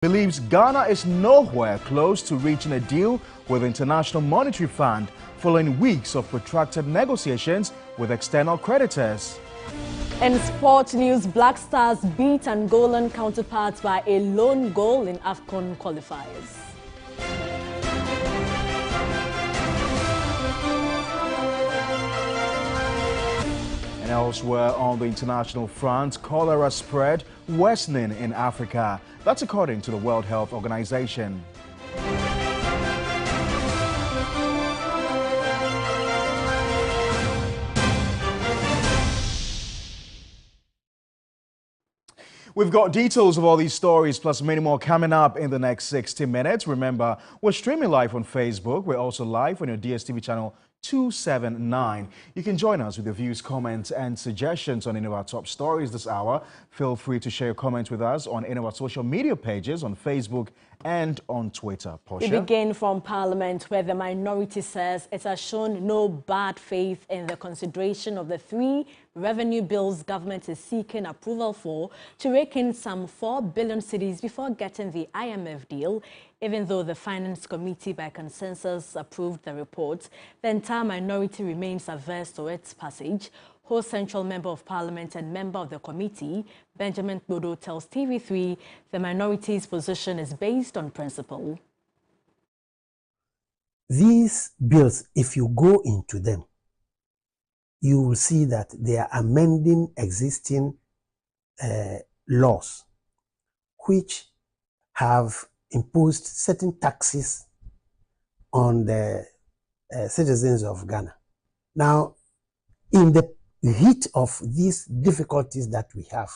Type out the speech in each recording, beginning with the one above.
Believes Ghana is nowhere close to reaching a deal with the International Monetary Fund following weeks of protracted negotiations with external creditors. In sport news, Black Stars beat Angolan counterparts by a lone goal in AFCON qualifiers. And elsewhere on the international front, cholera spread worsening in Africa. That's according to the World Health Organization. We've got details of all these stories plus many more coming up in the next 60 minutes. Remember, we're streaming live on Facebook. We're also live on your DSTV channel 279. You can join us with your views, comments, and suggestions on any of our top stories this hour. Feel free to share your comments with us on any of our social media pages on Facebook and on Twitter. Portia? We begin from Parliament, where the minority says it has shown no bad faith in the consideration of the 3 revenue bills government is seeking approval for to rake in some 4 billion cedis before getting the IMF deal. Even though the Finance Committee by consensus approved the report, the entire minority remains averse to its passage. Host Central Member of Parliament and member of the committee, Benjamin Bodo, tells TV3 the minority's position is based on principle. These bills, if you go into them, you will see that they are amending existing laws, which have imposed certain taxes on the citizens of Ghana. Now, in the heat of these difficulties that we have,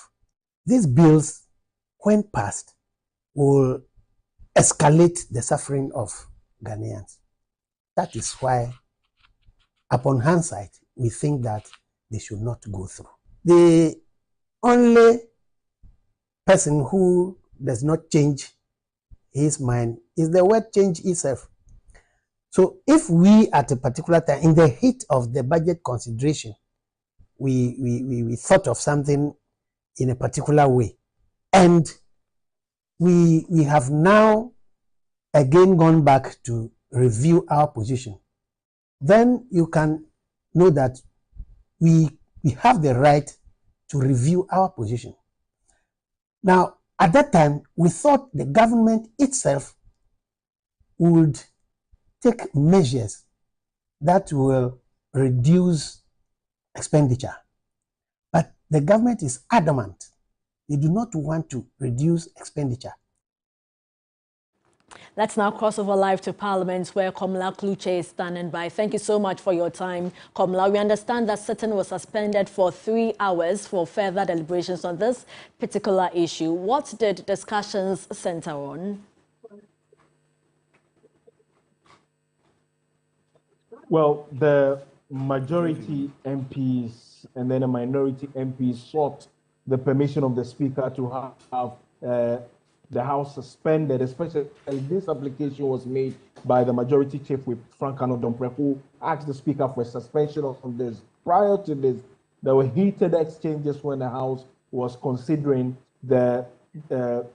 these bills, when passed, will escalate the suffering of Ghanaians. That is why, upon hindsight, we think that they should not go through. The only person who does not change his mind is the word change itself. So if we at a particular time, in the heat of the budget consideration, we thought of something in a particular way, and we have now again gone back to review our position, then you can know that we have the right to review our position. Now, at that time, we thought the government itself would take measures that will reduce expenditure. But the government is adamant. They do not want to reduce expenditure. Let's now cross over live to Parliament, where Komla Kluche is standing by. Thank you so much for your time, Komla. We understand that sitting was suspended for 3 hours for further deliberations on this particular issue. What did discussions center on? Well, the majority MPs and then the minority MPs sought the permission of the Speaker to have the House suspended, especially this application was made by the Majority Chief Whip Frank Anno-Dompreh, who asked the Speaker for a suspension of this. Prior to this, there were heated exchanges when the House was considering the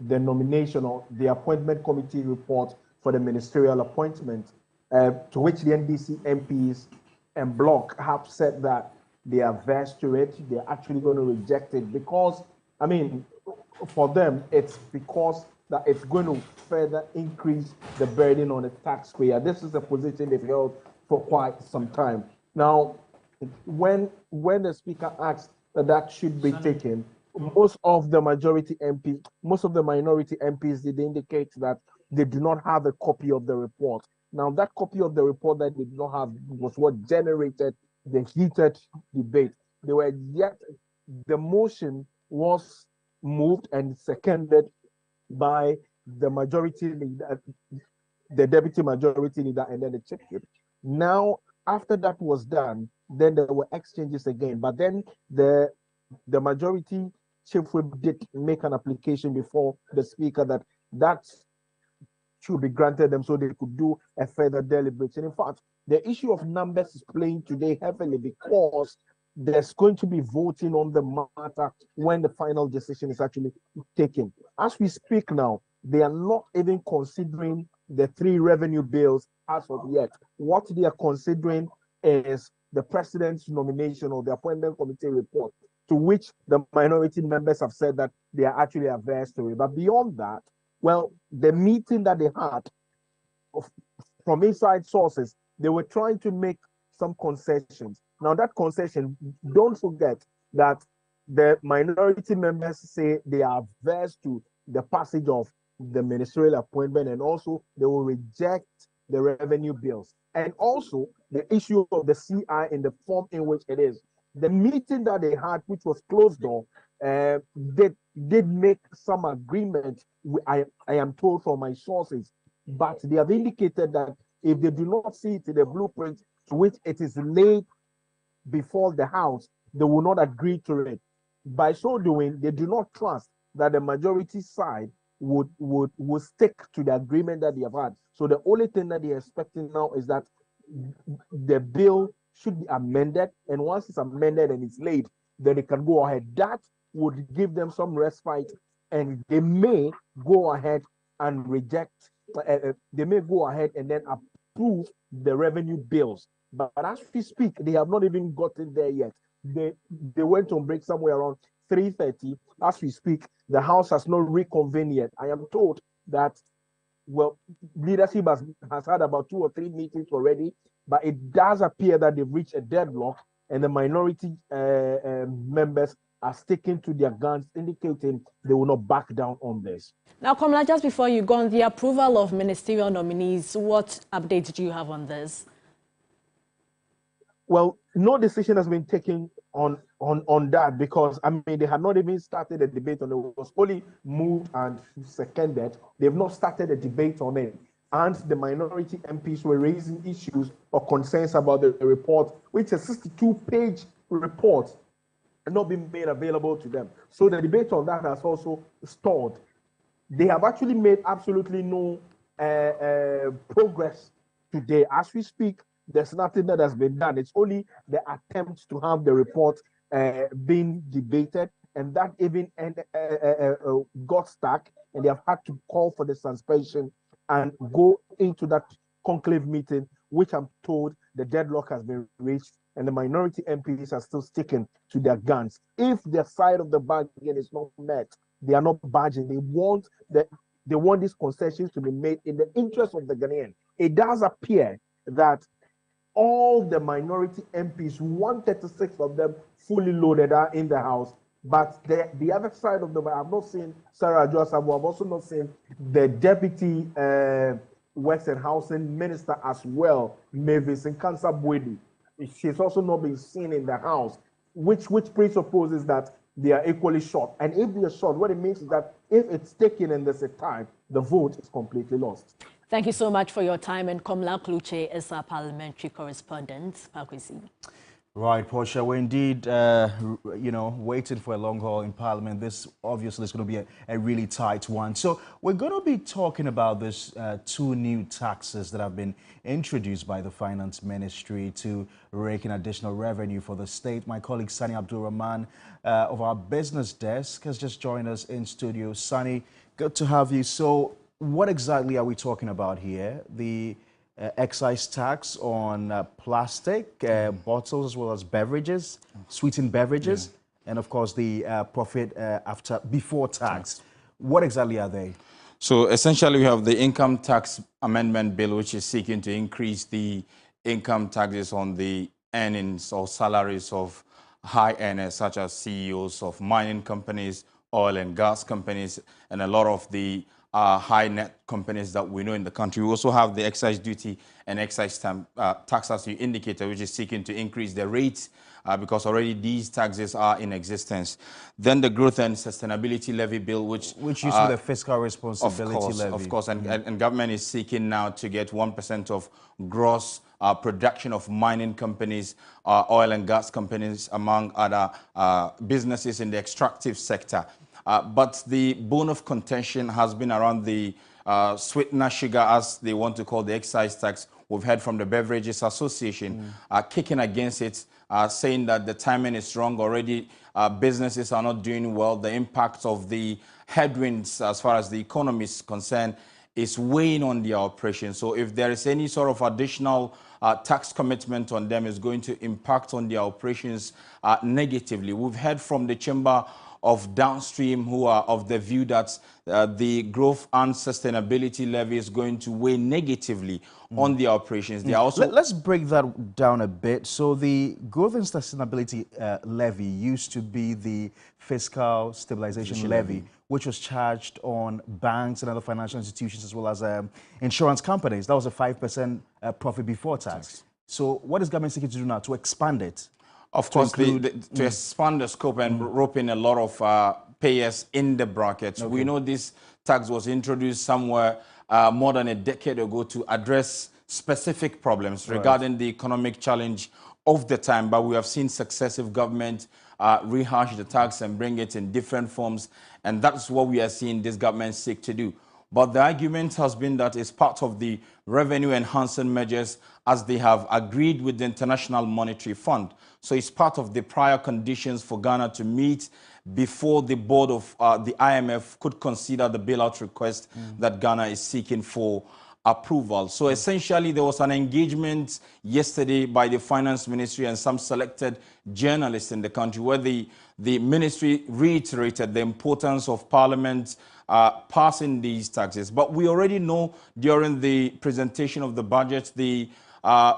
nomination or the appointment committee report for the ministerial appointment, to which the NDC MPs and Bloc have said that they are averse to it. They're actually going to reject it because, I mean, for them, it's because that it's going to further increase the burden on the taxpayer. This is a position they've held for quite some time. Now, when the Speaker asked that should be taken, most of the minority MPs did indicate that they do not have a copy of the report. Now, that copy of the report that they did not have was what generated the heated debate. The motion was moved and seconded by the majority leader, the deputy majority leader, and then the chief whip. Now, after that was done, then there were exchanges again. But then the majority chief whip did make an application before the Speaker that should be granted them so they could do a further deliberation. In fact, the issue of numbers is playing today heavily because there's going to be voting on the matter when the final decision is actually taken. As we speak now, they are not even considering the 3 revenue bills as of yet. What they are considering is the president's nomination or the appointment committee report, to which the minority members have said that they are actually averse to it. But beyond that, well, the meeting that they had from inside sources, they were trying to make some concessions. Now, that concession, don't forget that the minority members say they are averse to the passage of the ministerial appointment, and also they will reject the revenue bills, and also the issue of the CI in the form in which it is. The meeting that they had, which was closed door, did make some agreement, I am told from my sources, but they have indicated that if they do not see it in the blueprint to which it is laid before the House, they will not agree to it. By so doing, they do not trust that the majority side would stick to the agreement that they have had. So the only thing that they're expecting now is that the bill should be amended, and once it's amended and it's laid, then they can go ahead. That would give them some respite, and they may go ahead and reject, they may go ahead and then approve the revenue bills. But as we speak, they have not even gotten there yet. They went on break somewhere around 3:30. As we speak, the House has not reconvened yet. I am told that, well, leadership has had about 2 or 3 meetings already, but it does appear that they've reached a deadlock, and the minority members are sticking to their guns, indicating they will not back down on this. Now, Komla, just before you go on the approval of ministerial nominees, what updates do you have on this? Well, no decision has been taken on that, because I mean they had not even started a debate on it. It was only moved and seconded. They've not started a debate on it, and the minority MPs were raising issues or concerns about the report, which is a 62-page report, and not been made available to them. So the debate on that has also stalled. They have actually made absolutely no progress today. As we speak, there's nothing that has been done. It's only the attempt to have the report being debated, and that even got stuck, and they have had to call for the suspension and go into that conclave meeting, which I'm told the deadlock has been reached, and the minority MPs are still sticking to their guns. If their side of the bargain is not met, they are not budging. They want these concessions to be made in the interest of the Ghanaian. It does appear that all the minority MPs, 136 of them fully loaded, are in the House. But the other side of I've not seen Sarah Adwoa-Samoah. I've also not seen the Deputy Works and Housing Minister as well, Mavis Nkansah-Boadu. She's also not been seen in the House, which presupposes that they are equally short. And if they are short, what it means is that if it's taken and there's a tie, the vote is completely lost. Thank you so much for your time. And Komla Kluche is our parliamentary correspondent. Pakwesi. Right, Portia, we're indeed, waiting for a long haul in Parliament. This obviously is going to be a really tight one. So we're going to be talking about these 2 new taxes that have been introduced by the Finance Ministry to rake in additional revenue for the state. My colleague Sani Abdul-Rahman of our business desk has just joined us in studio. Sani, good to have you. So what exactly are we talking about here? The excise tax on plastic bottles as well as beverages, sweetened beverages, and of course the profit before tax. What exactly are they? So essentially we have the income tax amendment bill, which is seeking to increase the income taxes on the earnings or salaries of high earners such as CEOs of mining companies, oil and gas companies, and a lot of the high net companies that we know in the country. We also have the excise duty and excise tax, as you indicated, which is seeking to increase the rates because already these taxes are in existence. Then the growth and sustainability levy bill, which used to the fiscal responsibility levy. Of course, and government is seeking now to get 1% of gross production of mining companies, oil and gas companies, among other businesses in the extractive sector. But the bone of contention has been around the sweetener sugar, as they want to call the excise tax, We've heard from the Beverages Association kicking against it, saying that the timing is wrong already. Businesses are not doing well. The impact of the headwinds as far as the economy is concerned is weighing on their operations. So if there is any sort of additional tax commitment on them, is going to impact on their operations negatively. We've heard from the Chamber of Downstream, who are of the view that the growth and sustainability levy is going to weigh negatively on the operations. They are also Let's break that down a bit. So the growth and sustainability levy used to be the fiscal stabilization levy, which was charged on banks and other financial institutions as well as insurance companies. That was a 5% profit before tax. So what is government seeking to do now? To expand it? Of course, to expand the scope and rope in a lot of payers in the brackets. We know this tax was introduced somewhere more than a decade ago to address specific problems regarding the economic challenge of the time, but we have seen successive governments rehash the tax and bring it in different forms, and that's what we are seeing this government seek to do. But the argument has been that it's part of the revenue enhancing measures as they have agreed with the International Monetary Fund. So it's part of the prior conditions for Ghana to meet before the board of the IMF could consider the bailout request that Ghana is seeking for approval. So essentially there was an engagement yesterday by the Finance Ministry and some selected journalists in the country where the ministry reiterated the importance of Parliament passing these taxes. But we already know during the presentation of the budget, the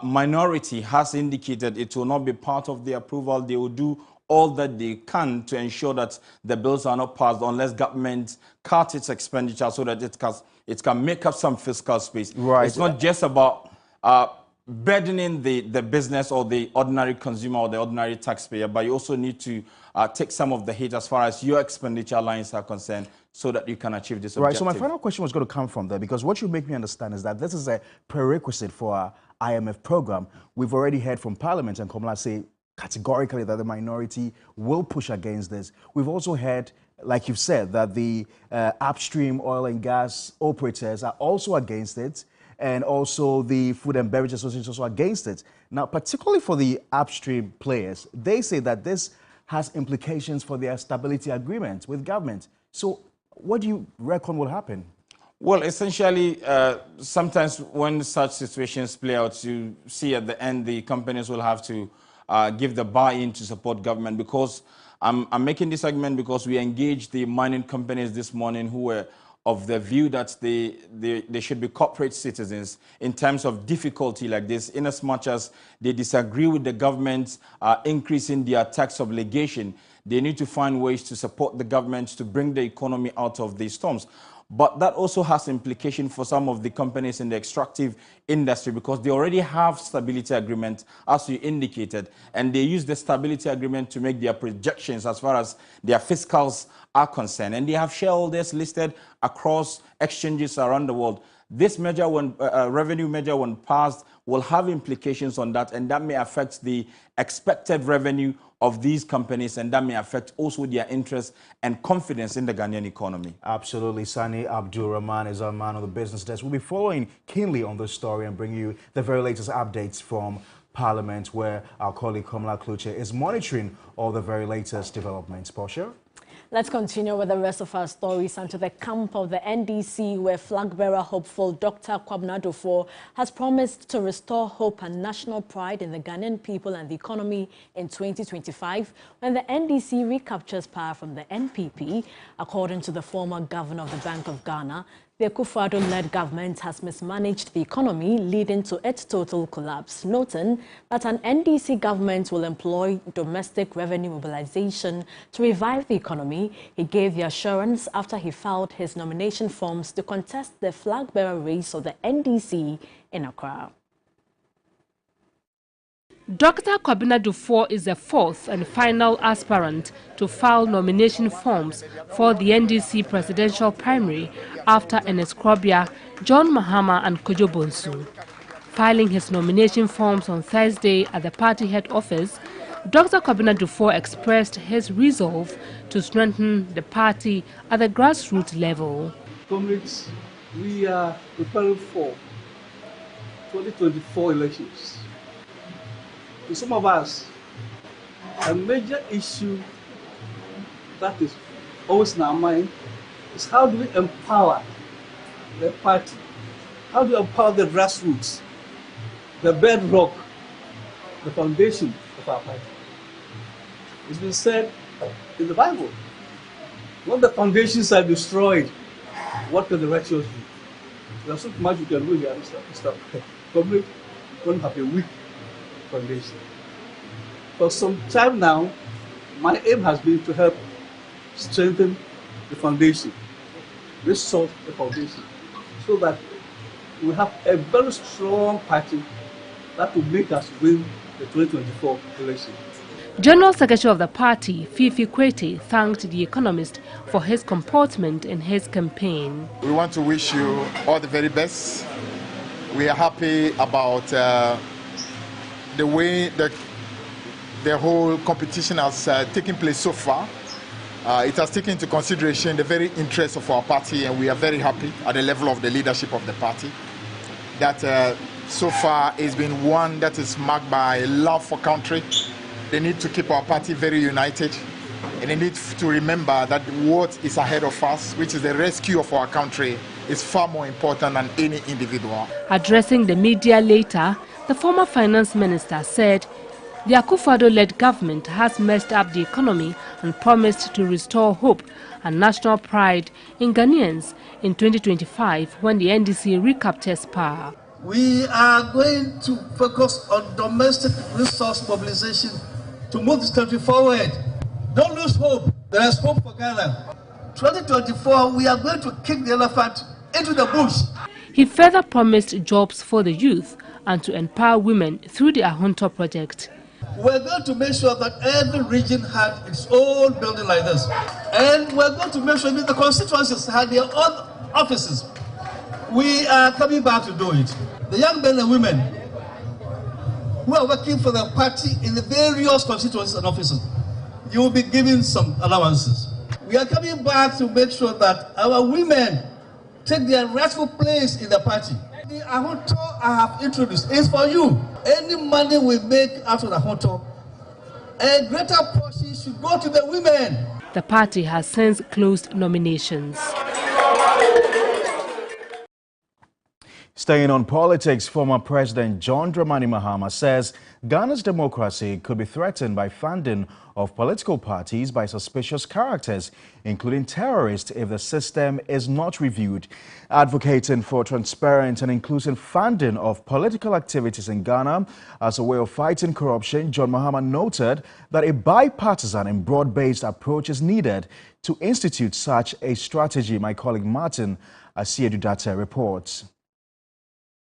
minority has indicated it will not be part of the approval. They will do all that they can to ensure that the bills are not passed unless government cuts its expenditure so that it can make up some fiscal space. Right. It's not just about burdening the business or the ordinary consumer or the ordinary taxpayer, but you also need to take some of the hit as far as your expenditure lines are concerned so that you can achieve this objective. Right, so my final question was going to come from there, because what you make me understand is that this is a prerequisite for our IMF program. We've already heard from Parliament and Komala say categorically that the minority will push against this. We've also heard, like you've said, that the upstream oil and gas operators are also against it, and also the Food and Beverage Association is also against it. Now, particularly for the upstream players, they say that this has implications for their stability agreement with government. So what do you reckon will happen? Well, essentially, sometimes when such situations play out, you see at the end the companies will have to give the buy-in to support government, because I'm making this argument because we engaged the mining companies this morning who were of the view that they should be corporate citizens in terms of difficulty like this, in as much as they disagree with the government increasing their tax obligation. They need to find ways to support the government to bring the economy out of these storms. But that also has implication for some of the companies in the extractive industry, because they already have stability agreement, as you indicated, and they use the stability agreement to make their projections as far as their fiscals are concerned. And they have shareholders listed across exchanges around the world. This measure, when revenue measure, when passed, will have implications on that, and that may affect the expected revenue of these companies, and that may affect also their interest and confidence in the Ghanaian economy. Absolutely. Sani Abdul Rahman is our man on the business desk. We'll be following keenly on this story and bring you the very latest updates from Parliament, where our colleague Komala Kluche is monitoring all the very latest developments. Portia? Let's continue with the rest of our stories and to the camp of the NDC, where flag-bearer hopeful Dr. Kwabena Duffuor has promised to restore hope and national pride in the Ghanaian people and the economy in 2025 when the NDC recaptures power from the NPP. According to the former governor of the Bank of Ghana, the Akufo-Addo-led government has mismanaged the economy, leading to its total collapse, noting that an NDC government will employ domestic revenue mobilization to revive the economy. He gave the assurance after he filed his nomination forms to contest the flag-bearer race of the NDC in Accra. Dr. Kwabena Duffuor is the fourth and final aspirant to file nomination forms for the NDC presidential primary after Ernest Krobia, John Mahama and Kojo Bonsu. Filing his nomination forms on Thursday at the party head office, Dr. Kwabena Duffuor expressed his resolve to strengthen the party at the grassroots level. Comrades, we are preparing for 2024 elections. To some of us, a major issue that is always in our mind is how do we empower the party? How do we empower the grassroots, the bedrock, the foundation of our party? It's been said in the Bible, when the foundations are destroyed, what can the righteous do? There's so much you can do here. Probably won't have a weak foundation. For some time now, my aim has been to help strengthen the foundation, restore the foundation, so that we have a very strong party that will make us win the 2024 election. General Secretary of the party, Fifi Kwete, thanked the economist for his comportment in his campaign. We want to wish you all the very best. We are happy about the way that the whole competition has taken place so far. It has taken into consideration the very interest of our party, and we are very happy at the level of the leadership of the party that so far has been one that is marked by love for country. They need to keep our party very united, and they need to remember that what is ahead of us, which is the rescue of our country, is far more important than any individual. Addressing the media later, the former finance minister said the Akufo-Addo-led government has messed up the economy and promised to restore hope and national pride in Ghanaians in 2025 when the NDC recaptures power. We are going to focus on domestic resource mobilization to move this country forward. Don't lose hope. There is hope for Ghana. 2024, we are going to kick the elephant into the bush. He further promised jobs for the youth and to empower women through the Ahonto project. We're going to make sure that every region had its own building like this. And we're going to make sure that the constituencies had their own offices. We are coming back to do it. The young men and women who are working for the party in the various constituencies and offices, you will be given some allowances. We are coming back to make sure that our women take their rightful place in the party. The Ahonto I have introduced is for you. Any money we make out of the Ahonto, a greater portion should go to the women. The party has since closed nominations. Staying on politics, former President John Dramani Mahama says Ghana's democracy could be threatened by funding of political parties by suspicious characters, including terrorists, if the system is not reviewed. Advocating for transparent and inclusive funding of political activities in Ghana as a way of fighting corruption, John Mahama noted that a bipartisan and broad-based approach is needed to institute such a strategy. My colleague Martin Asiedu-Date reports.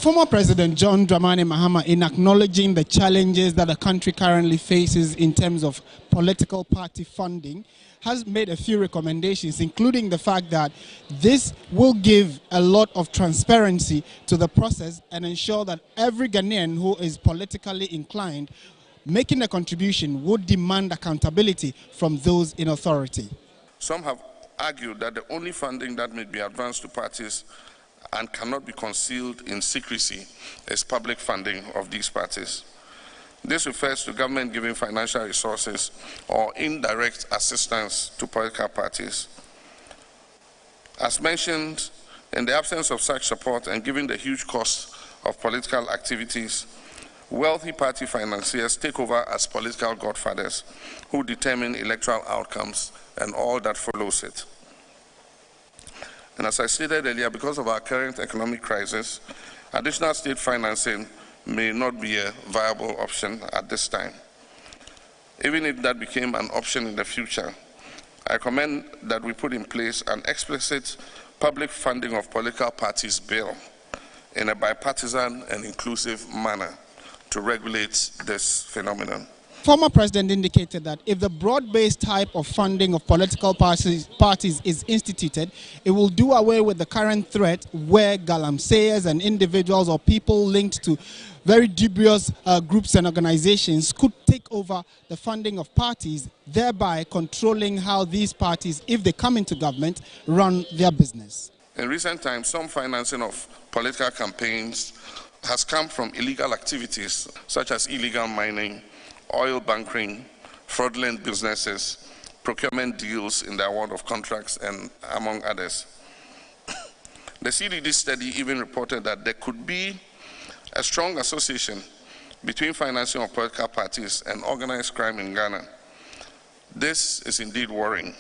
Former President John Dramani Mahama, in acknowledging the challenges that the country currently faces in terms of political party funding, has made a few recommendations, including the fact that this will give a lot of transparency to the process and ensure that every Ghanaian who is politically inclined making a contribution would demand accountability from those in authority. Some have argued that the only funding that may be advanced to parties and cannot be concealed in secrecy is public funding of these parties. This refers to government giving financial resources or indirect assistance to political parties. As mentioned, in the absence of such support and given the huge cost of political activities, wealthy party financiers take over as political godfathers who determine electoral outcomes and all that follows it. And as I stated earlier, because of our current economic crisis, additional state financing may not be a viable option at this time. Even if that became an option in the future, I recommend that we put in place an explicit public funding of political parties bill in a bipartisan and inclusive manner to regulate this phenomenon. Former president indicated that if the broad-based type of funding of political parties is instituted, it will do away with the current threat where galamseyers and individuals or people linked to very dubious groups and organizations could take over the funding of parties, thereby controlling how these parties, if they come into government, run their business. In recent times, some financing of political campaigns has come from illegal activities such as illegal mining, oil bunkering, fraudulent businesses, procurement deals in the award of contracts, and among others. The CDD study even reported that there could be a strong association between financing of political parties and organized crime in Ghana. This is indeed worrying.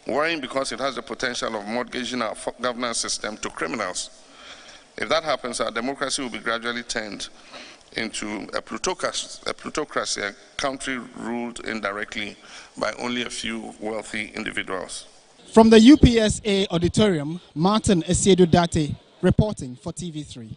Worrying because it has the potential of mortgaging our governance system to criminals. If that happens, our democracy will be gradually turned into a plutocracy, a country ruled indirectly by only a few wealthy individuals. From the UPSA auditorium, Martin Esiedu-Date reporting for TV3.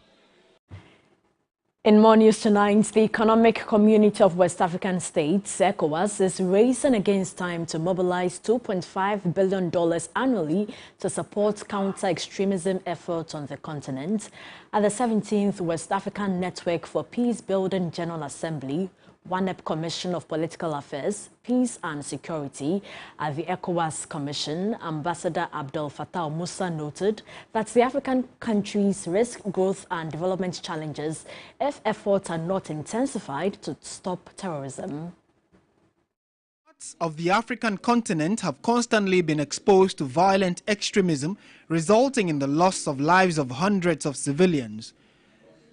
In more news tonight, the Economic Community of West African States, ECOWAS, is racing against time to mobilize $2.5 billion annually to support counter-extremism efforts on the continent. At the 17th West African Network for Peace Building General Assembly, WANEP Commission of Political Affairs, Peace and Security at the ECOWAS Commission, Ambassador Abdel Fattah Musa noted that the African countries risk growth and development challenges if efforts are not intensified to stop terrorism. Parts of the African continent have constantly been exposed to violent extremism, resulting in the loss of lives of hundreds of civilians.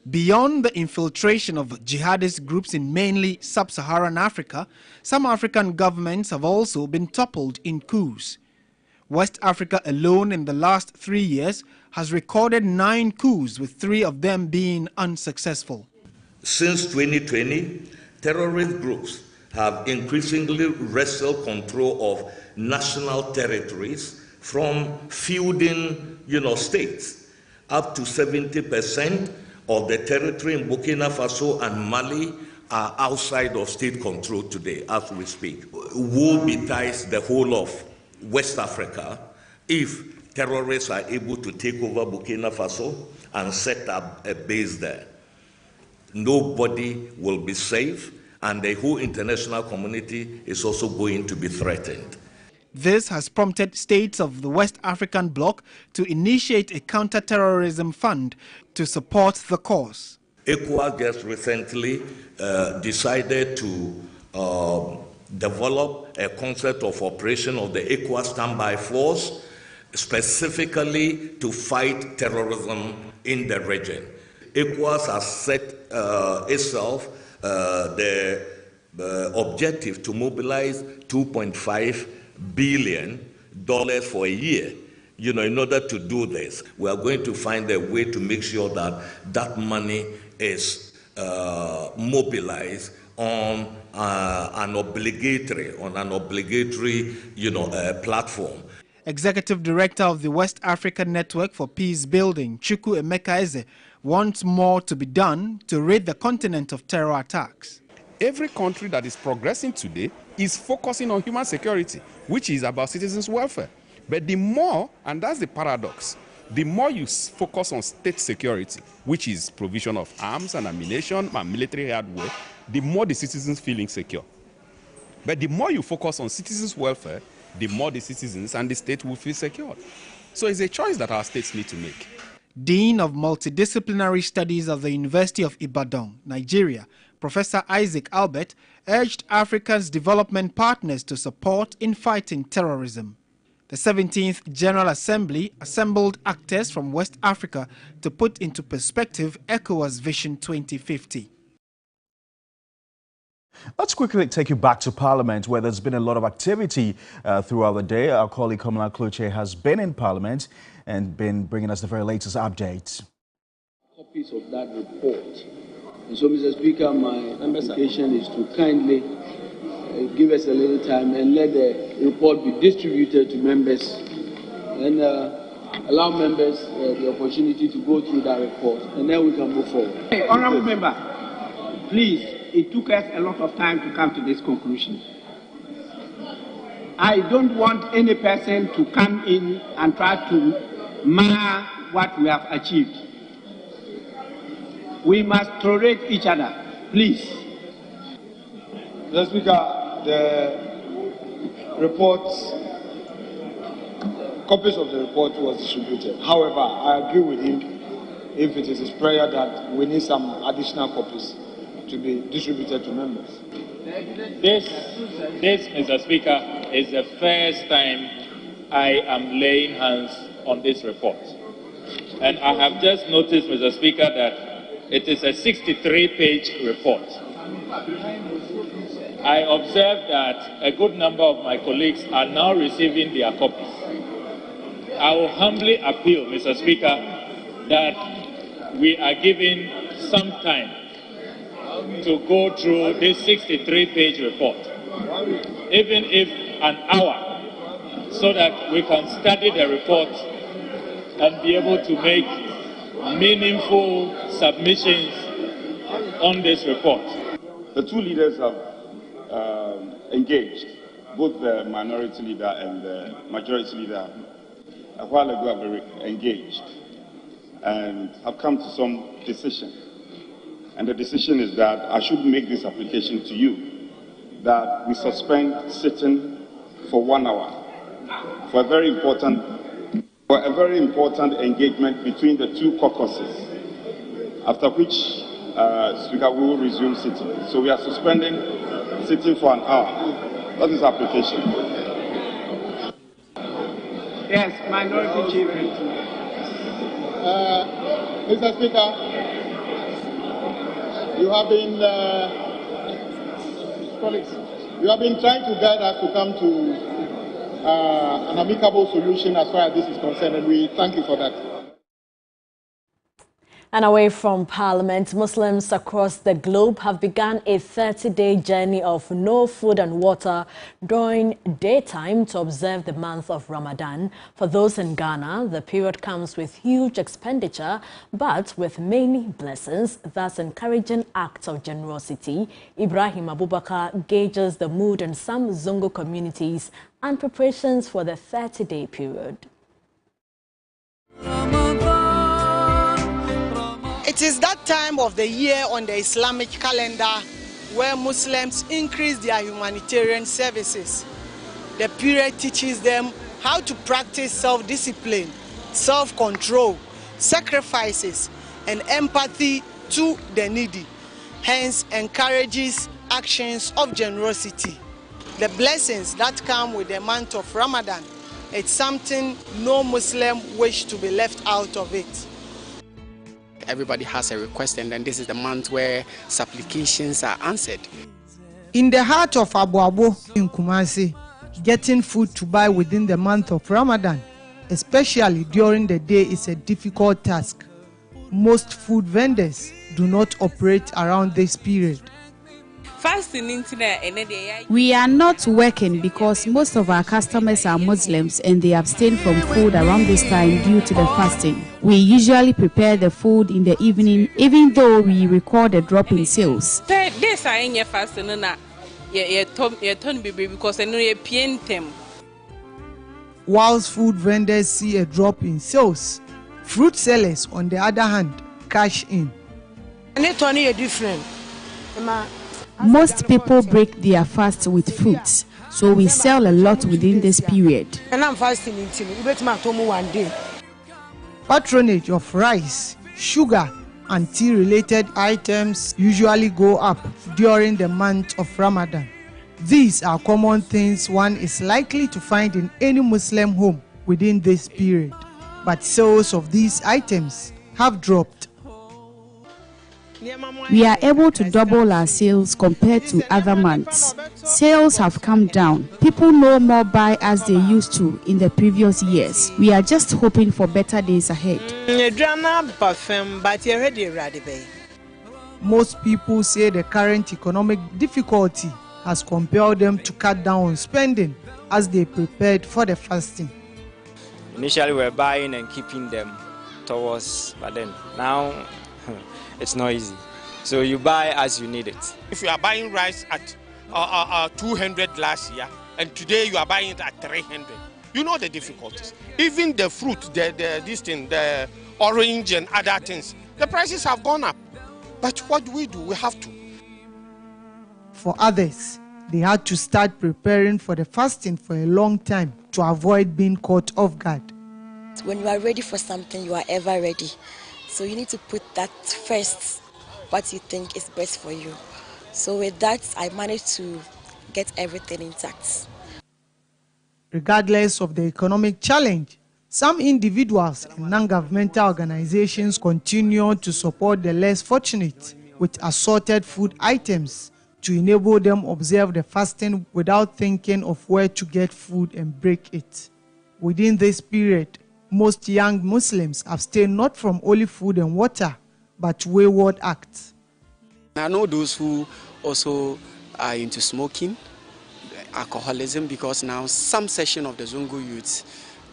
Beyond the infiltration of jihadist groups in mainly sub-Saharan Africa, some African governments have also been toppled in coups. West Africa alone in the last 3 years has recorded 9 coups, with 3 of them being unsuccessful. Since 2020, terrorist groups have increasingly wrested control of national territories from feuding, states. Up to 70% of the territory in Burkina Faso and Mali are outside of state control today, as we speak. Woe betides the whole of West Africa if terrorists are able to take over Burkina Faso and set up a base there. Nobody will be safe, and the whole international community is also going to be threatened. This has prompted states of the West African bloc to initiate a counter-terrorism fund to support the cause. ECOWAS just recently decided to develop a concept of operation of the ECOWAS Standby Force, specifically to fight terrorism in the region. ECOWAS has set itself the objective to mobilize $2.5 billion for a year. In order to do this, we are going to find a way to make sure that that money is mobilized on an obligatory platform. Executive Director of the West African Network for Peace Building, Chukwu Emeka Eze, wants more to be done to rid the continent of terror attacks. Every country that is progressing today is focusing on human security, which is about citizens' welfare. But the more, and that's the paradox, the more you focus on state security, which is provision of arms and ammunition and military hardware, the more the citizens feel insecure. But the more you focus on citizens' welfare, the more the citizens and the state will feel secure. So it's a choice that our states need to make. Dean of Multidisciplinary Studies at the University of Ibadan, Nigeria, Professor Isaac Albert, urged Africa's development partners to support in fighting terrorism. The 17th General Assembly assembled actors from West Africa to put into perspective ECOWAS Vision 2050. Let's quickly take you back to Parliament, where there's been a lot of activity throughout the day. Our colleague Kamala Kluche has been in Parliament and been bringing us the very latest updates. Copies of that report. And so, Mr. Speaker, my application is to kindly give us a little time and let the report be distributed to members and allow members the opportunity to go through that report, and then we can move forward. Hey, honorable member, please, it took us a lot of time to come to this conclusion. I don't want any person to come in and try to mar what we have achieved. We must tolerate each other, please. Mr. Speaker, the report, copies of the report was distributed. However, I agree with him if it is his prayer that we need some additional copies to be distributed to members. This, Mr. Speaker, is the first time I am laying hands on this report. And I have just noticed, Mr. Speaker, that it is a 63-page report. I observe that a good number of my colleagues are now receiving their copies. I will humbly appeal, Mr. Speaker, that we are given some time to go through this 63-page report, even if an hour, so that we can study the report and be able to make meaningful submissions on this report. The two leaders have engaged, both the minority leader and the majority leader, a while ago have been engaged and have come to some decision. And the decision is that I should make this application to you, that we suspend sitting for 1 hour for a very important engagement between the two caucuses, after which Speaker, we will resume sitting. So we are suspending sitting for an hour. That is application. Yes, Minority Chief. Mr. Speaker, you have been trying to guide us to come to an amicable solution as far as this is concerned, and we thank you for that. And away from Parliament, Muslims across the globe have begun a 30-day journey of no food and water during daytime to observe the month of Ramadan. For those in Ghana, the period comes with huge expenditure, but with many blessings, thus encouraging acts of generosity. Ibrahim Abubakar gauges the mood in some Zongo communities and preparations for the 30-day period. It is that time of the year on the Islamic calendar where Muslims increase their humanitarian services. The period teaches them how to practice self-discipline, self-control, sacrifices, and empathy to the needy, hence encourages actions of generosity. The blessings that come with the month of Ramadan, it's something no Muslim wish to be left out of it. Everybody has a request, and then this is the month where supplications are answered. In the heart of Abu Abu in Kumasi, getting food to buy within the month of Ramadan, especially during the day, is a difficult task. Most food vendors do not operate around this period. We are not working because most of our customers are Muslims and they abstain from food around this time due to the fasting. We usually prepare the food in the evening, even though we record a drop in sales. Whilst food vendors see a drop in sales, fruit sellers, on the other hand, cash in. Most people break their fast with fruits, so we sell a lot within this period. And I'm fasting one day. Patronage of rice, sugar, and tea-related items usually go up during the month of Ramadan. These are common things one is likely to find in any Muslim home within this period. But sales of these items have dropped. We are able to double our sales compared to other months. Sales have come down. People no more buy as they used to in the previous years. We are just hoping for better days ahead. Most people say the current economic difficulty has compelled them to cut down on spending as they prepared for the fasting. Initially we were buying and keeping them towards, but then now it's not easy. So you buy as you need it. If you are buying rice at 200 last year and today you are buying it at 300, you know the difficulties. Even the fruit, the orange and other things, the prices have gone up. But what do? We have to. For others, they had to start preparing for the fasting for a long time to avoid being caught off guard. When you are ready for something, you are ever ready. So you need to put that first, what you think is best for you. So with that, I managed to get everything intact. Regardless of the economic challenge, some individuals and non-governmental organizations continue to support the less fortunate with assorted food items to enable them observe the fasting without thinking of where to get food and break it. Within this period, most young Muslims abstain not from only food and water, but wayward acts. I know those who also are into smoking, alcoholism, because now some section of the Zongo youths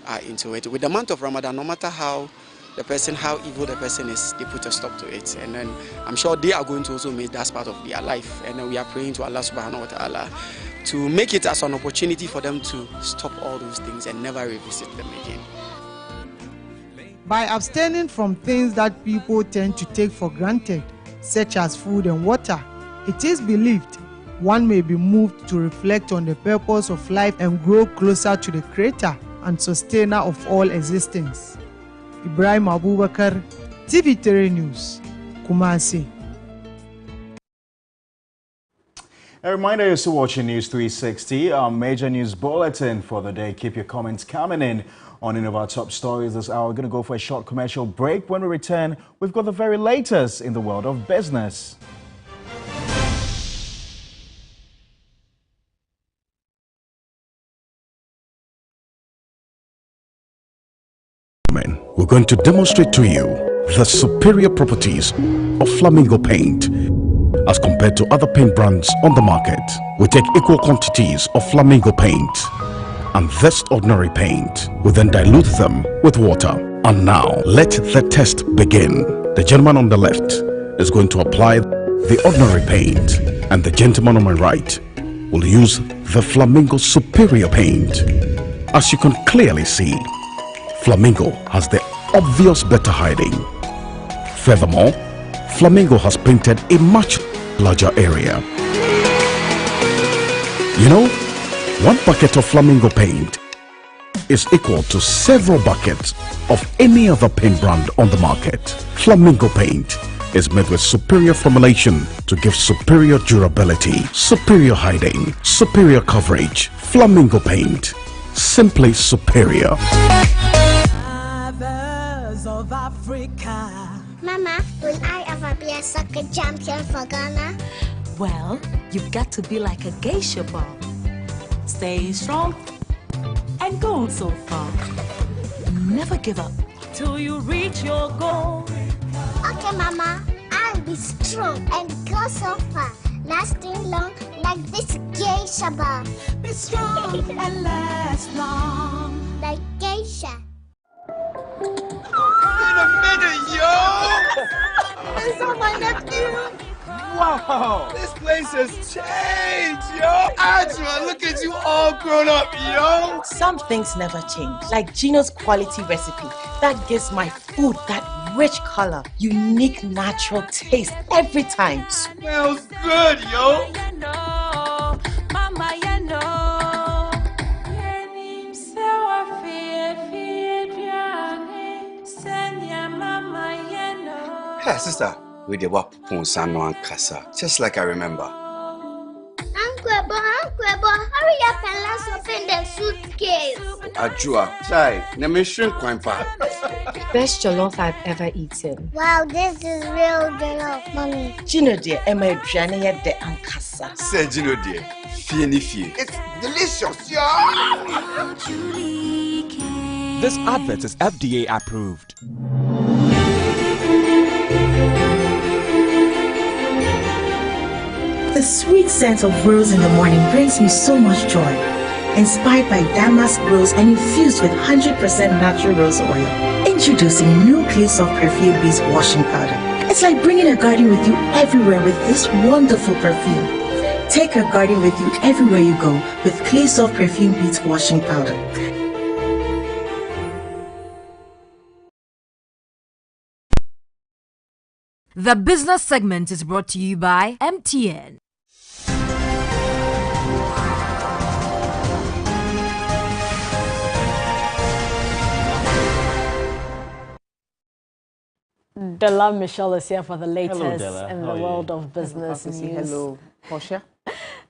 are into it. With the month of Ramadan, no matter how evil the person is, they put a stop to it. And then I'm sure they are going to also make that part of their life. And then we are praying to Allah subhanahu wa ta'ala to make it as an opportunity for them to stop all those things and never revisit them again. By abstaining from things that people tend to take for granted, such as food and water, it is believed one may be moved to reflect on the purpose of life and grow closer to the Creator and Sustainer of all existence. Ibrahim Abubakar, TV3 News, Kumasi. A reminder, you're still watching News 360, our major news bulletin for the day. Keep your comments coming in on any of our top stories this hour. We're going to go for a short commercial break. When we return, we've got the very latest in the world of business. We're going to demonstrate to you the superior properties of Flamingo paint as compared to other paint brands on the market. We take equal quantities of Flamingo paint and this ordinary paint. We then dilute them with water. And now let the test begin. The gentleman on the left is going to apply the ordinary paint, and the gentleman on my right will use the Flamingo superior paint. As you can clearly see, Flamingo has the obvious better hiding. Furthermore, Flamingo has painted a much larger area. You know, one bucket of Flamingo paint is equal to several buckets of any other paint brand on the market. Flamingo paint is made with superior formulation to give superior durability, superior hiding, superior coverage. Flamingo paint, simply superior. Of Africa. Mama, will I ever be a soccer champion for Ghana? Well, you've got to be like a geisha ball. Stay strong and go so far. Never give up till you reach your goal. Okay, Mama, I'll be strong and go so far, lasting long like this geisha ball. Be strong and last long like geisha. It's on my nephew. Wow, this place has changed, yo. Angela, look at you all grown up, yo. Some things never change, like Gino's quality recipe that gives my food that rich color, unique natural taste every time. Smells good, yo. Hey, sister, we did what Ponsano and Casa, just like I remember. Uncle Ebo, hurry up and let's open the suitcase. Ajua, chai, na me shrink quite far. Best jollof I've ever eaten. Wow, this is real jollof, mommy. Gino dear, Emma Adriana de Ankasa. Say Gino dear, fie. It's delicious, yo. This advert is FDA approved. The sweet scent of rose in the morning brings me so much joy. Inspired by damask rose and infused with 100% natural rose oil. Introducing new Clay Soft Perfume Beats washing powder. It's like bringing a garden with you everywhere with this wonderful perfume. Take a garden with you everywhere you go with Clay Soft Perfume Beats washing powder. The business segment is brought to you by MTN. Della Michelle is here for the latest Della. in the world of business news. Hello, Portia.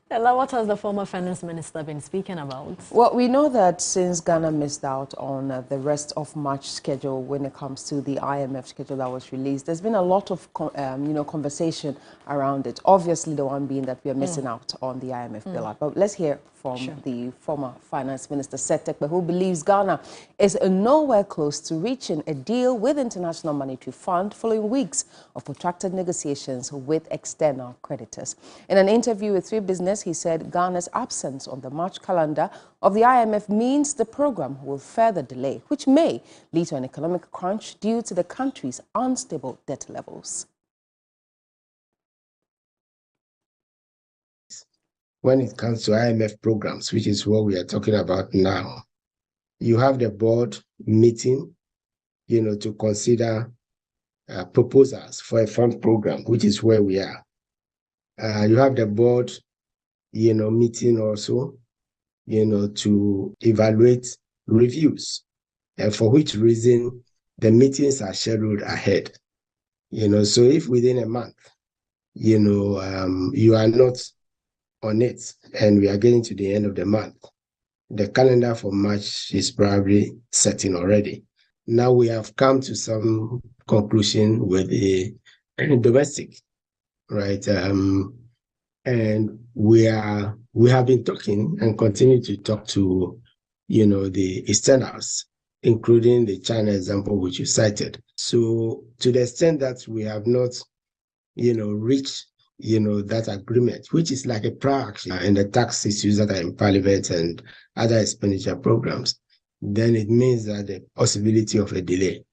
Della, what has the former finance minister been speaking about? Well, we know that since Ghana missed out on the rest of March schedule when it comes to the IMF schedule that was released, there's been a lot of conversation around it. Obviously, the one being that we are missing out on the IMF bailout. But let's hear from the former finance minister, Seth Terkper, who believes Ghana is nowhere close to reaching a deal with International Monetary Fund following weeks of protracted negotiations with external creditors. In an interview with 3 Business, he said Ghana's absence on the March calendar of the IMF means the program will further delay, which may lead to an economic crunch due to the country's unstable debt levels. When it comes to IMF programs, which is what we are talking about now, you have the board meeting, to consider proposals for a fund program, which is where we are. You have the board, meeting also, to evaluate reviews, and for which reason the meetings are scheduled ahead. So if within a month, you are not on it, and we are getting to the end of the month, the calendar for March is probably setting already. Now we have come to some conclusion with the domestic, right? And we have been talking and continue to talk to, the externals, including the China example which you cited. So to the extent that we have not, reached that agreement, which is like a prior action in the tax issues that are in Parliament and other expenditure programs, then it means that the possibility of a delay.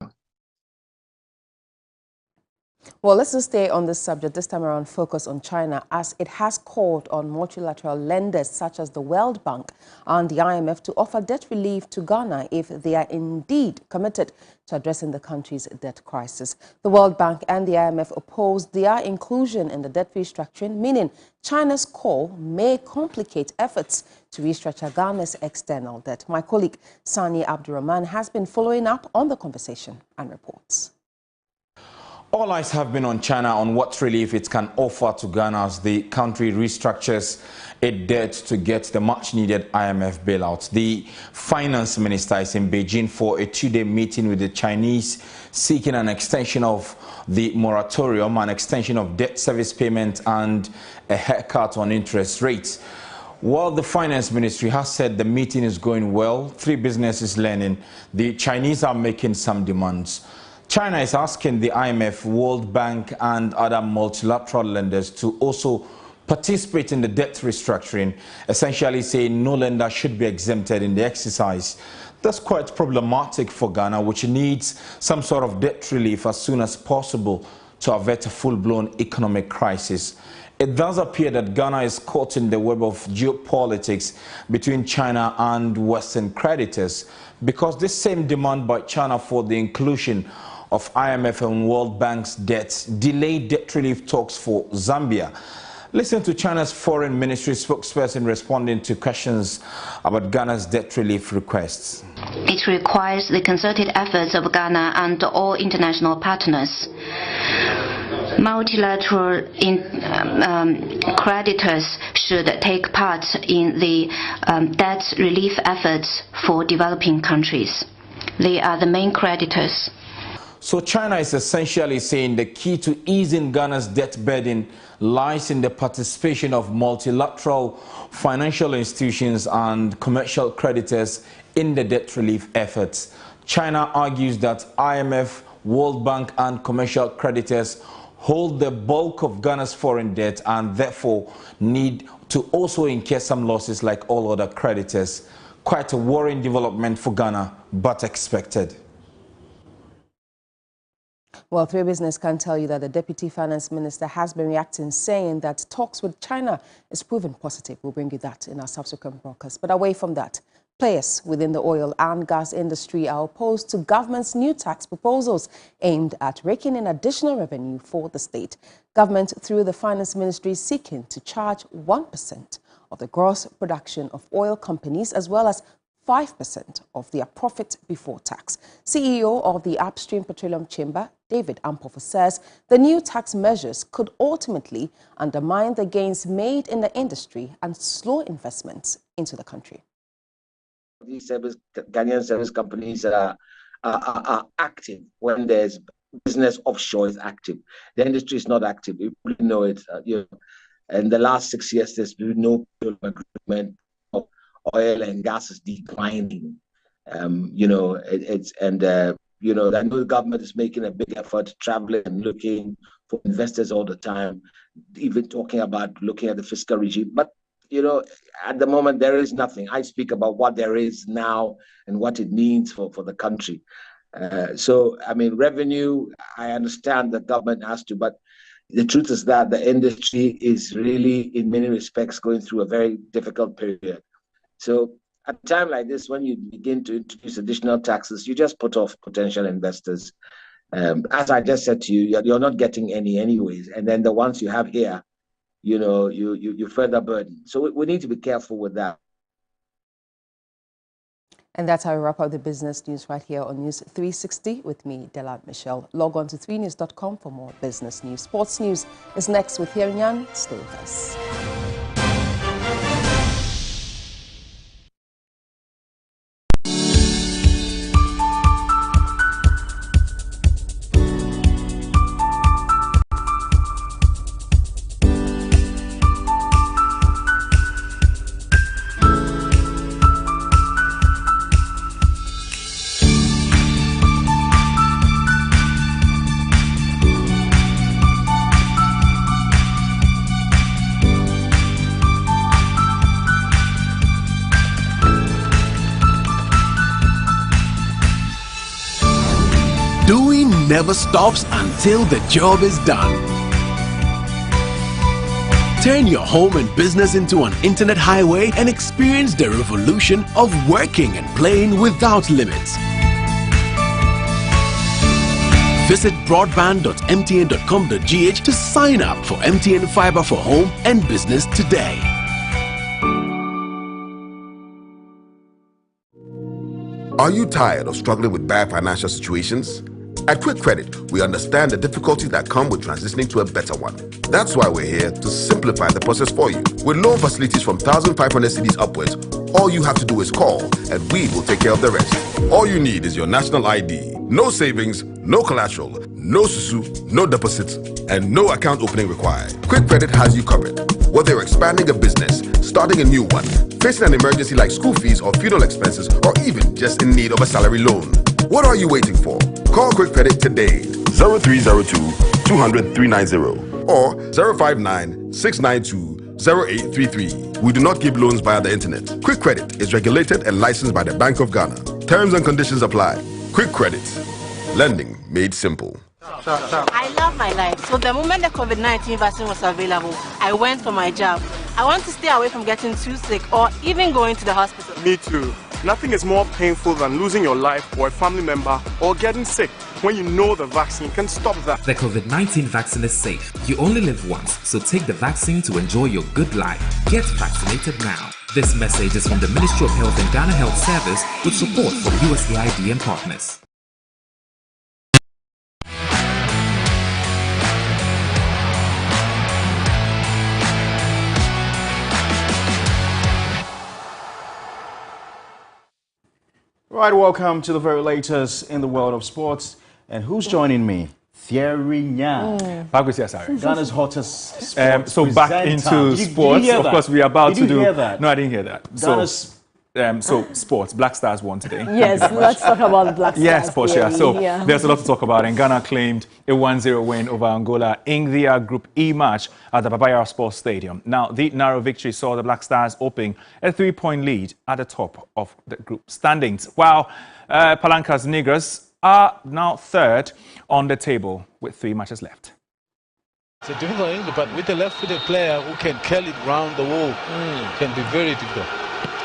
Well, let's just stay on this subject, this time around focus on China, as it has called on multilateral lenders such as the World Bank and the IMF to offer debt relief to Ghana if they are indeed committed to addressing the country's debt crisis. The World Bank and the IMF opposed their inclusion in the debt restructuring, meaning China's call may complicate efforts to restructure Ghana's external debt. My colleague Sani Abdurrahman has been following up on the conversation and reports. All eyes have been on China on what relief it can offer to Ghana as the country restructures its debt to get the much-needed IMF bailout. The finance minister is in Beijing for a 2-day meeting with the Chinese, seeking an extension of the moratorium, an extension of debt service payment, and a haircut on interest rates. While the finance ministry has said the meeting is going well, 3 Business is learning the Chinese are making some demands. China is asking the IMF, World Bank and other multilateral lenders to also participate in the debt restructuring, essentially saying no lender should be exempted in the exercise. That's quite problematic for Ghana, which needs some sort of debt relief as soon as possible to avert a full-blown economic crisis. It does appear that Ghana is caught in the web of geopolitics between China and Western creditors, because this same demand by China for the inclusion of IMF and World Bank's debt delayed debt relief talks for Zambia. Listen to China's foreign ministry spokesperson responding to questions about Ghana's debt relief requests. It requires the concerted efforts of Ghana and all international partners. Multilateral creditors should take part in the debt relief efforts for developing countries. They are the main creditors. So China is essentially saying the key to easing Ghana's debt burden lies in the participation of multilateral financial institutions and commercial creditors in the debt relief efforts. China argues that IMF, World Bank and commercial creditors hold the bulk of Ghana's foreign debt and therefore need to also incur some losses like all other creditors. Quite a worrying development for Ghana, but expected. Well, 3 Business can tell you that the Deputy Finance Minister has been reacting, saying that talks with China is proven positive. We'll bring you that in our subsequent broadcast. But away from that, players within the oil and gas industry are opposed to government's new tax proposals aimed at raking in additional revenue for the state. Government, through the Finance Ministry, is seeking to charge 1% of the gross production of oil companies, as well as 5% of their profit before tax. CEO of the Upstream Petroleum Chamber, David Ampofa says the new tax measures could ultimately undermine the gains made in the industry and slow investments into the country. These Ghanaian service companies are active when there's business offshore is active. The industry is not active. You probably know it. In the last 6 years, there's been no agreement. Oil and gas is declining. I know the government is making a big effort, traveling and looking for investors all the time, even talking about looking at the fiscal regime. But at the moment, there is nothing. I speak about what there is now and what it means for the country. Revenue, I understand the government has to, but the truth is that the industry is really, in many respects, going through a very difficult period. So at a time like this, when you begin to introduce additional taxes, you just put off potential investors. As I just said to you, you're not getting any anyways. And then the ones you have here, you further burden. So we need to be careful with that. And that's how we wrap up the business news right here on News 360 with me, Deland Michelle. Log on to 3news.com for more business news. Sports news is next with Hirinyan. Stay with us. Never stops until the job is done. Turn your home and business into an internet highway and experience the revolution of working and playing without limits. Visit broadband.mtn.com.gh to sign up for MTN Fiber for home and business today. Are you tired of struggling with bad financial situations? At Quick Credit, we understand the difficulties that come with transitioning to a better one. That's why we're here to simplify the process for you. With loan facilities from 1,500 cedis upwards, all you have to do is call and we will take care of the rest. All you need is your national ID. No savings, no collateral, no susu, no deposits, and no account opening required. Quick Credit has you covered. Whether you're expanding a business, starting a new one, facing an emergency like school fees or funeral expenses, or even just in need of a salary loan. What are you waiting for? Call Quick Credit today. 0302 200 390 or 059 692 0833. We do not give loans via the internet. Quick Credit is regulated and licensed by the Bank of Ghana. Terms and conditions apply. Quick Credit. Lending made simple. I love my life. So the moment the COVID-19 vaccine was available, I went for my jab. I want to stay away from getting too sick or even going to the hospital. Me too. Nothing is more painful than losing your life or a family member or getting sick when you know the vaccine can stop that. The COVID-19 vaccine is safe. You only live once, so take the vaccine to enjoy your good life. Get vaccinated now. This message is from the Ministry of Health and Ghana Health Service with support from USAID and partners. Right, welcome to the very latest in the world of sports. And who's joining me? Thierry Nyan. Ghana's hottest sports So back presenter. into sports. Of course, we are about to do. Hear that? No, I didn't hear that. Ghana's So sports, Black Stars won today. Yes, let's talk about the Black Stars. Yes, for sure. So yeah. there's a lot to talk about. And Ghana claimed a 1-0 win over Angola in their Group E match at the Papayara Sports Stadium. Now, the narrow victory saw the Black Stars open a 3-point lead at the top of the group standings, while Palanca's Negras are now third on the table with 3 matches left. It's a difficult injury, but with a left-footed player who can curl it round the wall, can be very difficult.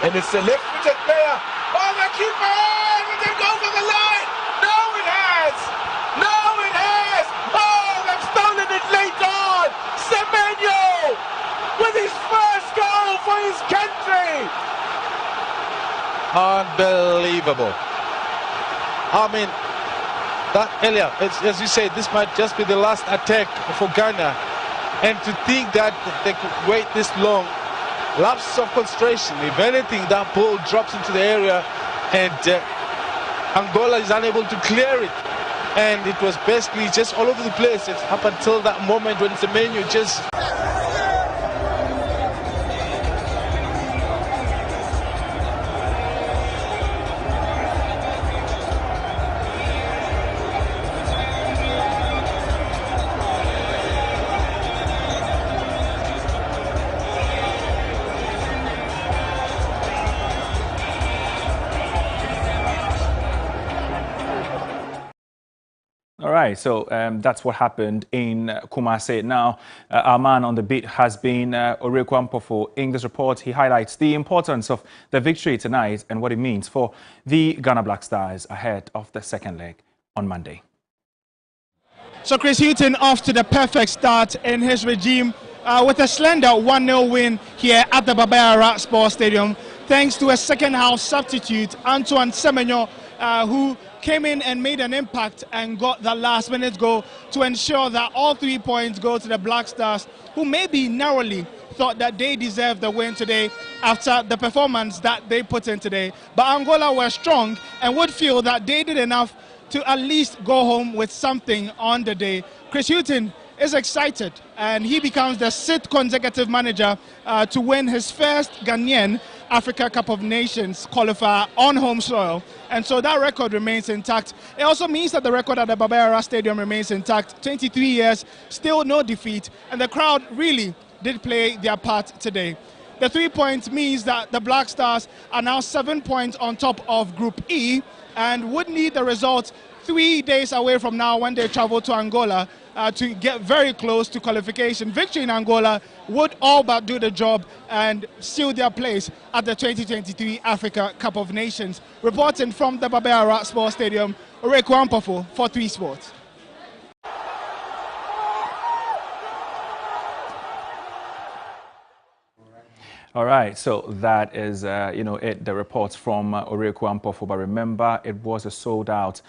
And it's a left-footed player. Oh, the keeper! Will they go for the line? No, it has! No, it has! Oh, they've stolen it late on! Semenyo with his first goal for his country! Unbelievable. I mean, that earlier. As you said, this might just be the last attack for Ghana. And to think that they could wait this long, lapse of concentration. If anything, that ball drops into the area and Angola is unable to clear it. And it was basically just all over the place. It's up until that moment when Semenyo just... All right, so that's what happened in Kumasi. Now, our man on the beat has been Orekwa Ampofo. In this report, he highlights the importance of the victory tonight and what it means for the Ghana Black Stars ahead of the second leg on Monday. So Chris Hughton off to the perfect start in his regime with a slender 1-0 win here at the Baba Yara Sports Stadium, thanks to a second-half substitute, Antoine Semenyo, who came in and made an impact and got the last-minute goal to ensure that all 3 points go to the Black Stars, who maybe narrowly thought that they deserved the win today after the performance that they put in today. But Angola were strong and would feel that they did enough to at least go home with something on the day. Chris Hughton is excited, and he becomes the 6th consecutive manager to win his first Ghanaian Africa Cup of Nations qualifier on home soil, and so that record remains intact. It also means that the record at the Baba Yara Stadium remains intact. 23 years, still no defeat, and the crowd really did play their part today. The 3 points means that the Black Stars are now 7 points on top of Group E and would need the result 3 days away from now when they travel to Angola to get very close to qualification. Victory in Angola would all but do the job and seal their place at the 2023 Africa Cup of Nations. Reporting from the Baba Yara Sports Stadium, Orekwa Ampofo for 3 Sports. All right, so that is, the reports from Orekwa Ampofo. But remember, it was a sold-out,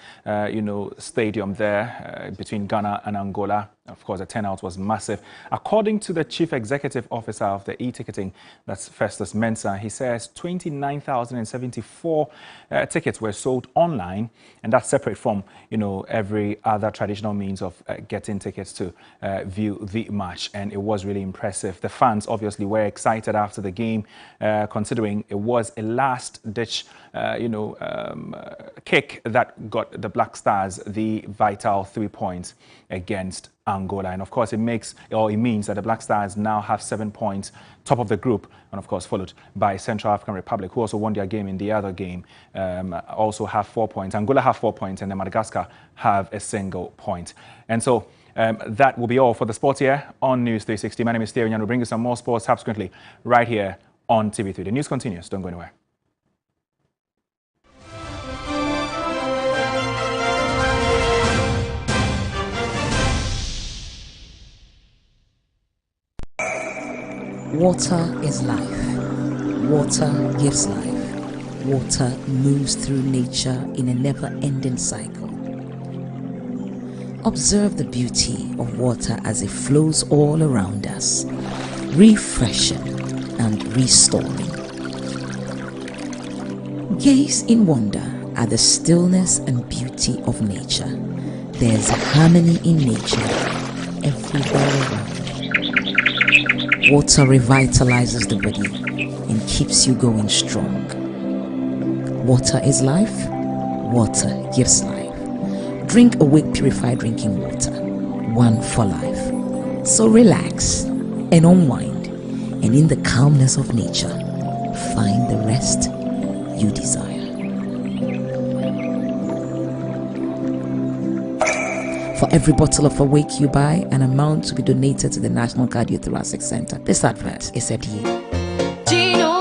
stadium there between Ghana and Angola. Of course, the turnout was massive. According to the Chief Executive Officer of the e-ticketing, that's Festus Mensah, he says 29,074 tickets were sold online, and that's separate from, every other traditional means of getting tickets to view the match. And it was really impressive. The fans obviously were excited after the game, considering it was a last-ditch, kick that got the Black Stars the vital 3 points against Angola. And of course, it means that the Black Stars now have 7 points, top of the group, and of course followed by Central African Republic, who also won their game in the other game, also have 4 points. Angola have 4 points, and then Madagascar have a single point. And so that will be all for the sports here on News 360. My name is Theo Nyan. We'll bring you some more sports subsequently right here on TV3. The news continues. Don't go anywhere. Water is life. Water gives life. Water moves through nature in a never-ending cycle. Observe the beauty of water as it flows all around us, refreshing and restoring. Gaze in wonder at the stillness and beauty of nature. There's harmony in nature everywhere around. Water revitalizes the body and keeps you going strong. Water is life. Water gives life. Drink Awake Purified Drinking Water. One for life. So relax and unwind, and in the calmness of nature, find the rest you desire. For every bottle of Awake you buy, an amount to be donated to the National Cardiothoracic Center. This advert is FDA. Gino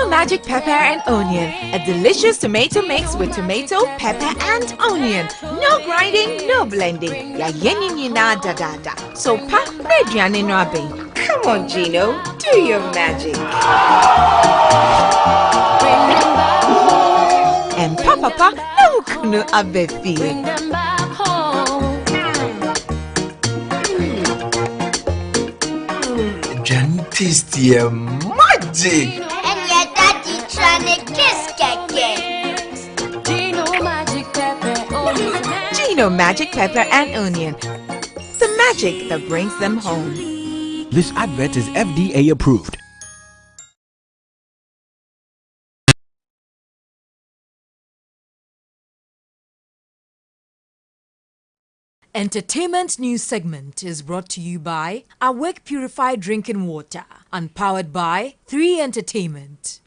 Magic Pepper and Onion. A delicious tomato mix with tomato, pepper and onion. No grinding, no blending. Ya yenini na da da da. So pa rediane no abe. Come on Gino, do your magic. and Papa no kunu abefi. Tasty magic. And your daddy trying to kiss Keke. Gino Magic Pepper and Onion. The magic that brings them home. This advert is FDA approved. Entertainment news segment is brought to you by Awake Purified Drinking Water and powered by 3 Entertainment.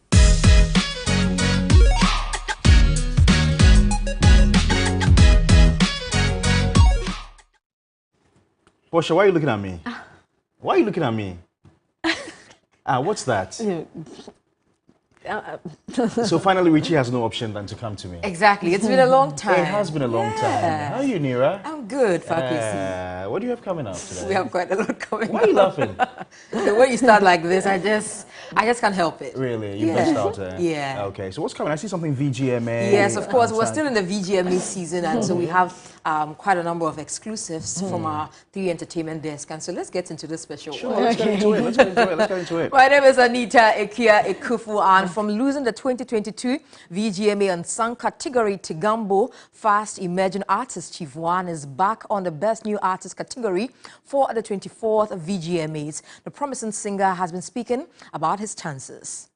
Portia, why are you looking at me? Why are you looking at me? What's that? So finally, Richie has no option than to come to me. Exactly. It's been a long time. It has been a long time. How are you, Nira? I'm good, Fakwesi. What do you have coming up today? We have quite a lot coming up. Why are you laughing? The way you start like this, I just can't help it. Really? You burst out, eh? Yeah. Okay, so what's coming? I see something VGMA. Yes, of course. We're still in the VGMA season, and so we have quite a number of exclusives from our 3 Entertainment desk. And so let's get into this special one. Let's get into it. Let's get into it. My name is Anita Ekia Ekufu, and from losing the 2022 VGMA Unsung category, Tigambo Fast Emerging Artist Chief One is back on the Best New Artist category for the 24th VGMAs. The promising singer has been speaking about his chances.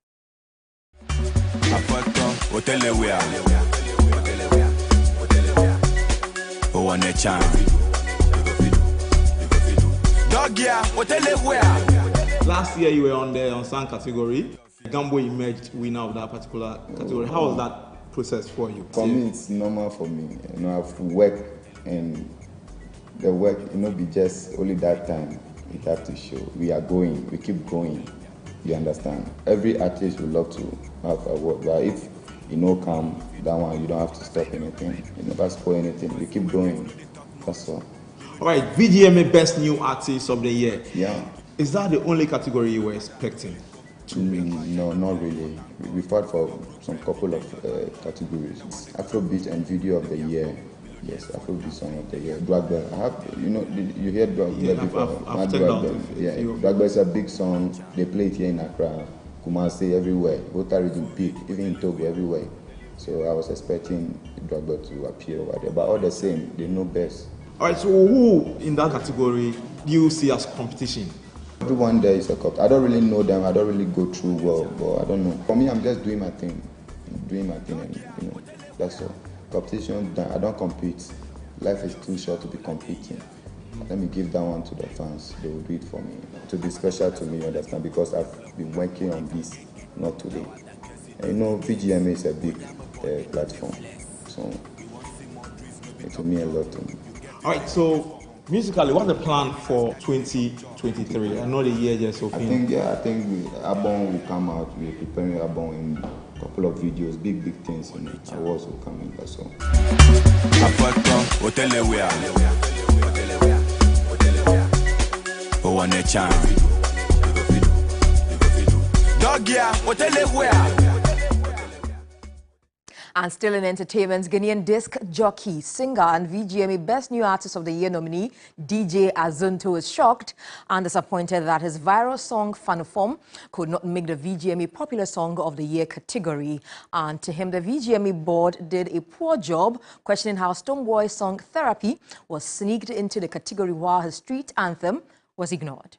Last year you were on the Unsung category. Gambo emerged winner of that particular category. How was that process for you? For me, it's normal for me. You know, I have to work, and the work, you know, be just only that time. It have to show. We are going. We keep going. You understand? Every artist would love to have a work, but if you know come that one, you don't have to stop anything. You never spoil anything. You keep going. That's all. All right, VGMA Best New Artist of the Year. Yeah. Is that the only category you were expecting? No, not really. We fought for some couple of categories. Afrobeat and Video of the Year. Yes, Afrobeat Song of the Year. Dwagba. I have, you know, you hear Dwagba before? I've Dwagba. Yeah, Dwagba is a big song. They play it here in Accra, Kumasi, everywhere. Volta region, peak, even in Togo, everywhere. So I was expecting Dwagba to appear over there. But all the same, they know best. All right, so who in that category do you see as competition? Everyone there is a cup. I don't really know them. I don't really go through well, but I don't know. For me, I'm just doing my thing. And, you know, that's all. Competition, I don't compete. Life is too short to be competing. Let me give that one to the fans. They will do it for me. To be special to me, you understand? Because I've been working on this, not today. And you know, VGMA is a big platform. So it will mean a lot to me. All right, so musically, what's the plan for 2023? I know the year just opened. I think Abon will come out. We're preparing Abon in a couple of videos, big things, and awards will come in. That's all. And still in entertainment, Ghanaian disc jockey, singer, and VGMA Best New Artist of the Year nominee DJ Azonto is shocked and disappointed that his viral song Fanufom could not make the VGMA Popular Song of the Year category. And to him, the VGMA board did a poor job questioning how Stonebwoy's song Therapy was sneaked into the category while his street anthem was ignored.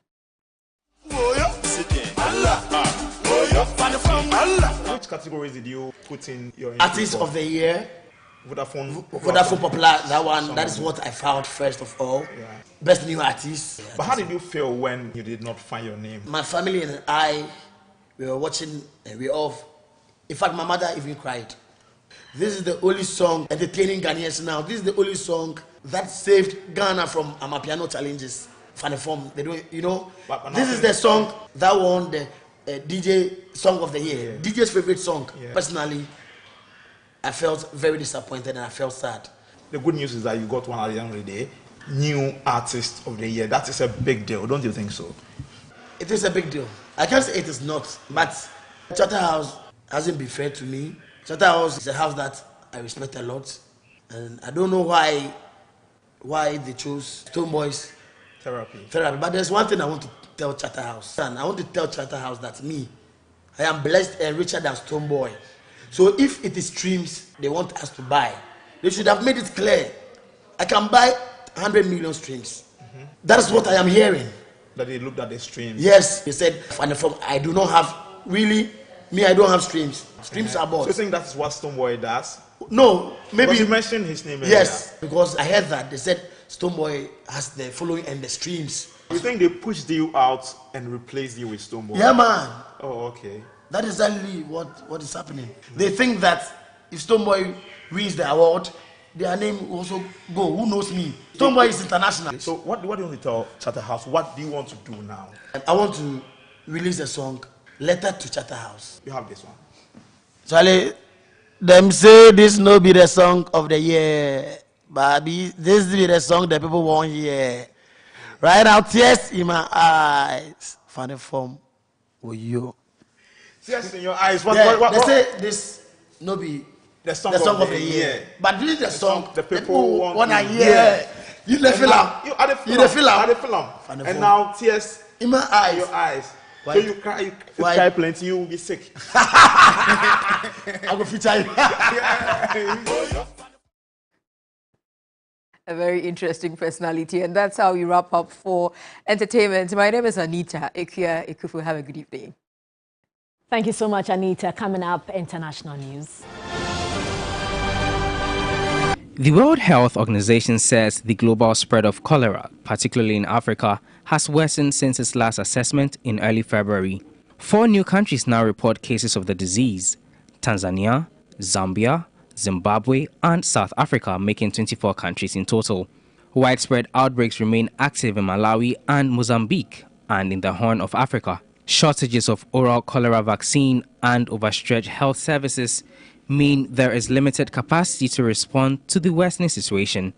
Which categories did you put in your Artist of the Year? Vodafone Popular, that one, that is what I found first of all. Yeah. Best New Artist. But how did you feel when you did not find your name? My family and I, we were watching, we all, in fact, my mother even cried. This is the only song entertaining Ghanaians now. This is the only song that saved Ghana from Amapiano challenges. Fanufom, they don't, you know. This is the song that won the DJ Song of the Year. Yeah. DJ's favorite song. Yeah. Personally, I felt very disappointed and I felt sad. The good news is that you got one at the end of the day, New Artist of the Year. That is a big deal, don't you think so? It is a big deal. I can't say it is not, but Charterhouse hasn't been fair to me. Charterhouse is a house that I respect a lot, and I don't know why they chose Stonebwoy's Therapy. But there's one thing I want to tell Charterhouse, and I want to tell Charterhouse that I am blessed and richer than Stonebwoy. So if it is streams they want us to buy, they should have made it clear. I can buy 100 million streams. That is what I am hearing. That they looked at the streams. Yes, they said, I do not have, really, I don't have streams. Streams are bought. So you think that's what Stonebwoy does? No, maybe. Because you mentioned his name earlier. Yes, because I heard that. They said Stonebwoy has the following and the streams. You think they pushed you out and replaced you with Stonebwoy? Yeah, man. Oh, okay. That is exactly what is happening. They think that if Stonebwoy wins the award, their name will also go. Who knows me? Stonebwoy is international. So what do you want to tell Charterhouse? What do you want to do now? I want to release a song, Letter to Charterhouse. You have this one. Charlie, them say this no be the song of the year, baby. This be the song that people want hear. Right now, tears in my eyes. Funny form with you. Tears in your eyes. What? They say this no be the song of the year. But this is the song the people want to hear. You the film. You the film. And now tears in my eyes. Your eyes. Why? So you cry plenty, you will be sick. I will feature you. A very interesting personality, and that's how we wrap up for entertainment. My name is Anita Ekia Ekufu. Have a good evening. Thank you so much, Anita. Coming up, international news. The World Health Organization says the global spread of cholera, particularly in Africa, has worsened since its last assessment in early February. 4 new countries now report cases of the disease: Tanzania, Zambia, Zimbabwe, and South Africa, making 24 countries in total. Widespread outbreaks remain active in Malawi and Mozambique, and in the Horn of Africa. Shortages of oral cholera vaccine and overstretched health services mean there is limited capacity to respond to the worsening situation.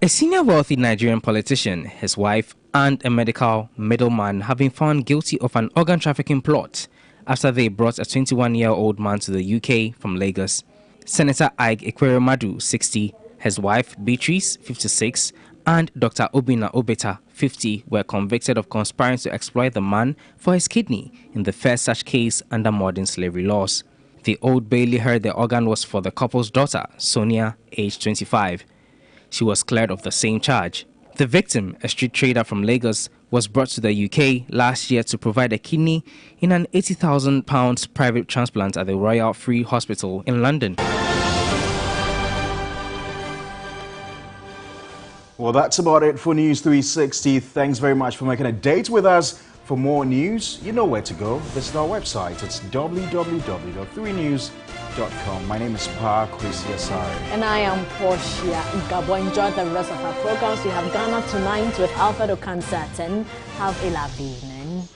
A senior wealthy Nigerian politician, his wife, and a medical middleman have been found guilty of an organ trafficking plot after they brought a 21-year-old man to the UK from Lagos. Senator Ike Ekweremadu, 60, his wife Beatrice, 56, and Dr. Obinna Obeta, 50, were convicted of conspiring to exploit the man for his kidney in the first such case under modern slavery laws. The Old Bailey heard the organ was for the couple's daughter, Sonia, aged 25. She was cleared of the same charge. The victim, a street trader from Lagos, was brought to the UK last year to provide a kidney in an £80,000 private transplant at the Royal Free Hospital in London. Well, that's about it for News 360. Thanks very much for making a date with us. For more news, you know where to go. Visit our website. It's www.3news.com. My name is Pa Kwesi Asare. And I am Portia Ngabo. Enjoy the rest of our programs. We have Ghana Tonight with Alfred Okansa at 10. Have a lovely evening.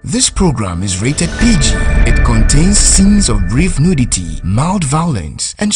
This program is rated PG. It contains scenes of brief nudity, mild violence, and